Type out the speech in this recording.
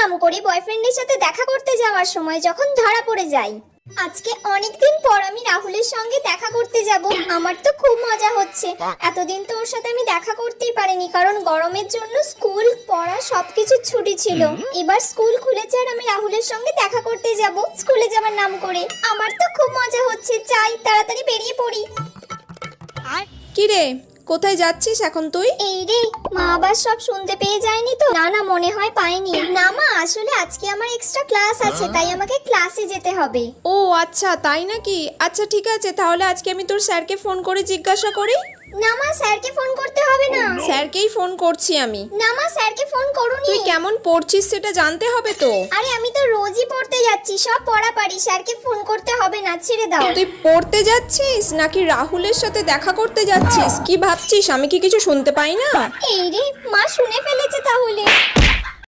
নাম করে বয়ফ্রেন্ডের সাথে দেখা করতে যাওয়ার সময় যখন ধরা পড়ে যাই। আজকে অনেকদিন পর আমি রাহুলের সঙ্গে দেখা করতে যাব। আমার তো খুব মজা হচ্ছে। এতদিন তো ওর সাথে আমি দেখা করতেই পারিনি, কারণ গরমের জন্য স্কুল পড়া সবকিছু ছুটি ছিল। এবার স্কুল খুলেছে আর আমি রাহুলের সঙ্গে দেখা করতে যাব স্কুলে যাওয়ার নাম করে। আমার তো খুব মজা হচ্ছে, চাই তাড়াতাড়ি বেরিয়ে পড়ি। কি রে, কোথায় যাচ্ছিস এখন তুই? এই রে, মা আবার সব শুনতে পেয়ে যায়নি তো? না না, মনে হয় পাইনি। না মা, আসলে আজকে আমার এক্সট্রা ক্লাস আছে, তাই আমাকে ক্লাসে যেতে হবে। ও আচ্ছা, তাই নাকি? আচ্ছা ঠিক আছে, তাহলে আজকে আমি তোর স্যারকে ফোন করে জিজ্ঞাসা করি। না মা, স্যারকে ফোন করতে হবে না। স্যারকেই ফোন করছি আমি। না মা, স্যারকে ফোন করুনি। তুই কেমন পড়ছিস সেটা জানতে হবে তো। আরে আমি তো রোজই পড়তে যাচ্ছি, সব পড়া পারি। স্যারকে ফোন করতে হবে না, ছেড়ে দাও। তুই পড়তে যাচ্ছিস নাকি রাহুলের সাথে দেখা করতে যাচ্ছিস? কি ভাবছিস, আমি কি কিছু শুনতে পাই না? এই রে, মা শুনে ফেলেছে তাহলে।